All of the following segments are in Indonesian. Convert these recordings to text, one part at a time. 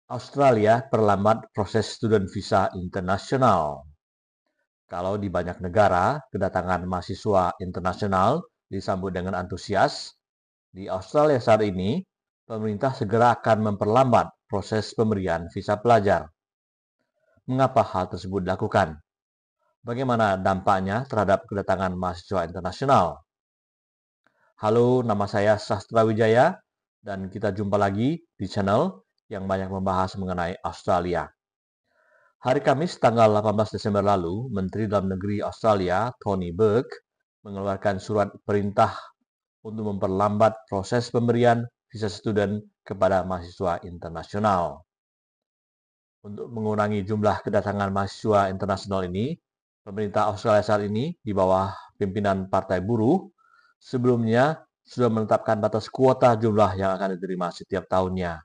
Australia perlambat proses student visa internasional. Kalau di banyak negara, kedatangan mahasiswa internasional disambut dengan antusias, di Australia saat ini, pemerintah segera akan memperlambat proses pemberian visa pelajar. Mengapa hal tersebut dilakukan? Bagaimana dampaknya terhadap kedatangan mahasiswa internasional? Halo, nama saya Sastra Wijaya, dan kita jumpa lagi di channel yang banyak membahas mengenai Australia. Hari Kamis tanggal 18 Desember lalu, Menteri Dalam Negeri Australia, Tony Burke, mengeluarkan surat perintah untuk memperlambat proses pemberian visa student kepada mahasiswa internasional. Untuk mengurangi jumlah kedatangan mahasiswa internasional ini, pemerintah Australia saat ini di bawah pimpinan Partai Buruh sebelumnya sudah menetapkan batas kuota jumlah yang akan diterima setiap tahunnya.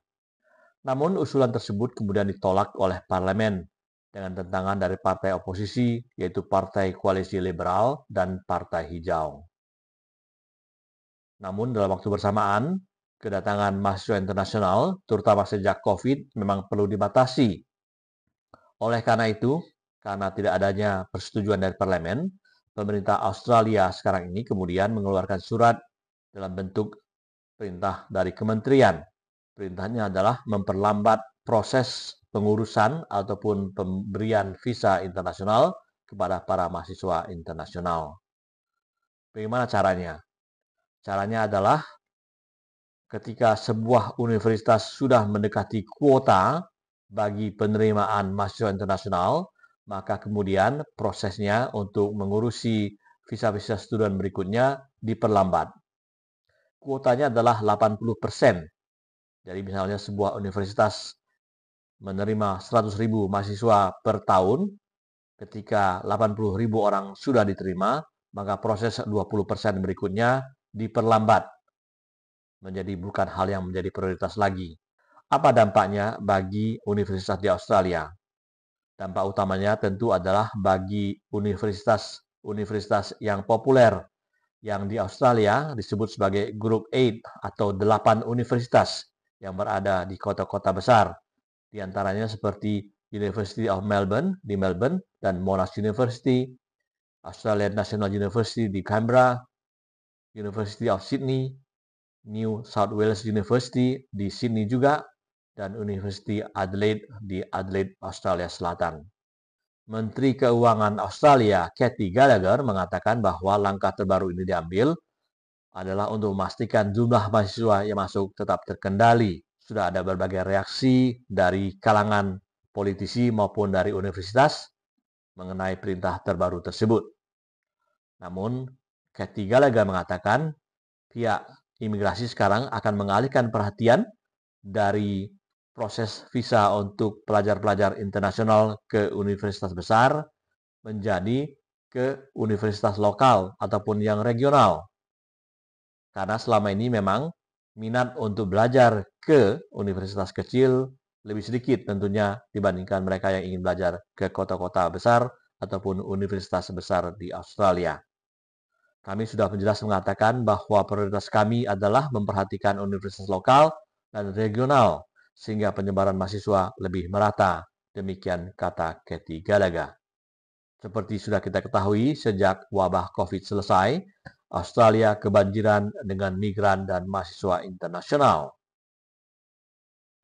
Namun usulan tersebut kemudian ditolak oleh parlemen dengan tentangan dari partai oposisi, yaitu Partai Koalisi Liberal dan Partai Hijau. Namun dalam waktu bersamaan, kedatangan mahasiswa internasional, terutama sejak COVID, memang perlu dibatasi. Oleh karena itu, karena tidak adanya persetujuan dari parlemen, pemerintah Australia sekarang ini kemudian mengeluarkan surat dalam bentuk perintah dari kementerian. Perintahnya adalah memperlambat proses pengurusan ataupun pemberian visa internasional kepada para mahasiswa internasional. Bagaimana caranya? Caranya adalah ketika sebuah universitas sudah mendekati kuota bagi penerimaan mahasiswa internasional, maka kemudian prosesnya untuk mengurusi visa-visa student berikutnya diperlambat. Kuotanya adalah 80%. Jadi misalnya sebuah universitas menerima 100.000 mahasiswa per tahun, ketika 80.000 orang sudah diterima, maka proses 20% berikutnya diperlambat menjadi bukan hal yang menjadi prioritas lagi. Apa dampaknya bagi universitas di Australia? Dampak utamanya tentu adalah bagi universitas yang populer yang di Australia disebut sebagai Group 8 atau 8 universitas yang berada di kota-kota besar. Di antaranya seperti University of Melbourne di Melbourne dan Monash University, Australian National University di Canberra, University of Sydney, New South Wales University di Sydney juga, dan University Adelaide di Adelaide, Australia Selatan. Menteri Keuangan Australia, Katy Gallagher, mengatakan bahwa langkah terbaru ini diambil adalah untuk memastikan jumlah mahasiswa yang masuk tetap terkendali. Sudah ada berbagai reaksi dari kalangan politisi maupun dari universitas mengenai perintah terbaru tersebut. Namun, Katy Gallagher mengatakan pihak imigrasi sekarang akan mengalihkan perhatian dari proses visa untuk pelajar-pelajar internasional ke universitas besar menjadi ke universitas lokal ataupun yang regional. Karena selama ini memang minat untuk belajar ke universitas kecil lebih sedikit tentunya dibandingkan mereka yang ingin belajar ke kota-kota besar ataupun universitas besar di Australia. Kami sudah jelas mengatakan bahwa prioritas kami adalah memperhatikan universitas lokal dan regional sehingga penyebaran mahasiswa lebih merata. Demikian kata Katy Gallagher. Seperti sudah kita ketahui, sejak wabah COVID selesai, Australia kebanjiran dengan migran dan mahasiswa internasional.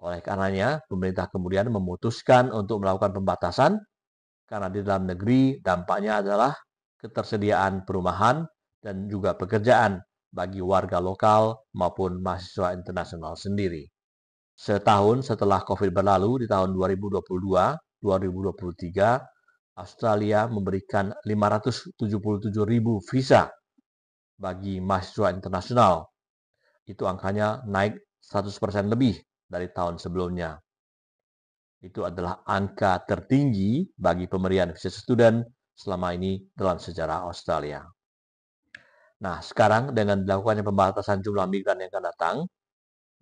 Oleh karenanya, pemerintah kemudian memutuskan untuk melakukan pembatasan karena di dalam negeri dampaknya adalah ketersediaan perumahan dan juga pekerjaan bagi warga lokal maupun mahasiswa internasional sendiri. Setahun setelah COVID berlalu di tahun 2022-2023, Australia memberikan 577.000 visa bagi mahasiswa internasional. Itu angkanya naik 100% lebih dari tahun sebelumnya. Itu adalah angka tertinggi bagi pemberian visa student selama ini dalam sejarah Australia. Nah, sekarang dengan dilakukannya pembatasan jumlah migran yang akan datang,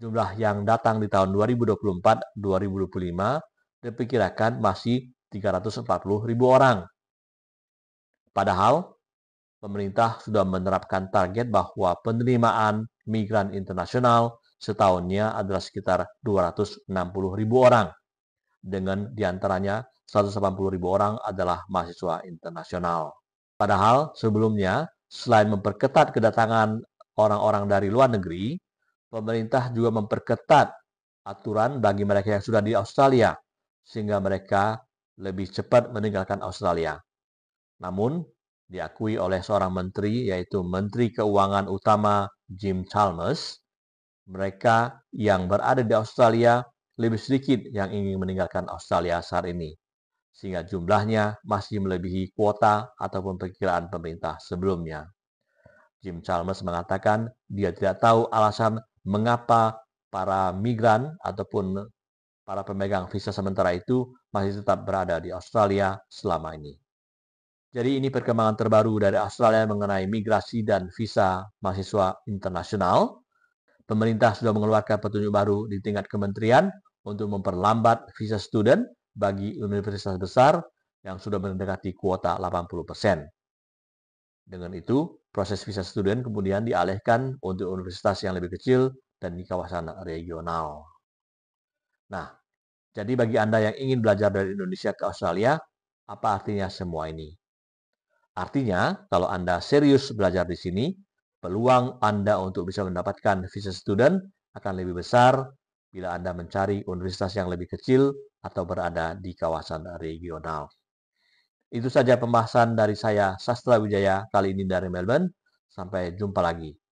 jumlah yang datang di tahun 2024-2025 diperkirakan masih 340.000 orang. Padahal, pemerintah sudah menerapkan target bahwa penerimaan migran internasional setahunnya adalah sekitar 260.000 orang. dengan diantaranya 180.000 orang adalah mahasiswa internasional. Padahal sebelumnya, selain memperketat kedatangan orang-orang dari luar negeri, pemerintah juga memperketat aturan bagi mereka yang sudah di Australia, sehingga mereka lebih cepat meninggalkan Australia. Namun, diakui oleh seorang menteri, yaitu Menteri Keuangan Utama Jim Chalmers, mereka yang berada di Australia lebih sedikit yang ingin meninggalkan Australia saat ini, sehingga jumlahnya masih melebihi kuota ataupun perkiraan pemerintah sebelumnya. Jim Chalmers mengatakan dia tidak tahu alasan mengapa para migran ataupun para pemegang visa sementara itu masih tetap berada di Australia selama ini. Jadi ini perkembangan terbaru dari Australia mengenai migrasi dan visa mahasiswa internasional. Pemerintah sudah mengeluarkan petunjuk baru di tingkat kementerian untuk memperlambat visa student bagi universitas besar yang sudah mendekati kuota 80%. Dengan itu, proses visa student kemudian dialihkan untuk universitas yang lebih kecil dan di kawasan regional. Nah, jadi bagi Anda yang ingin belajar dari Indonesia ke Australia, apa artinya semua ini? Artinya, kalau Anda serius belajar di sini, peluang Anda untuk bisa mendapatkan visa student akan lebih besar bila Anda mencari universitas yang lebih kecil atau berada di kawasan regional. Itu saja pembahasan dari saya, Sastra Wijaya, kali ini dari Melbourne. Sampai jumpa lagi.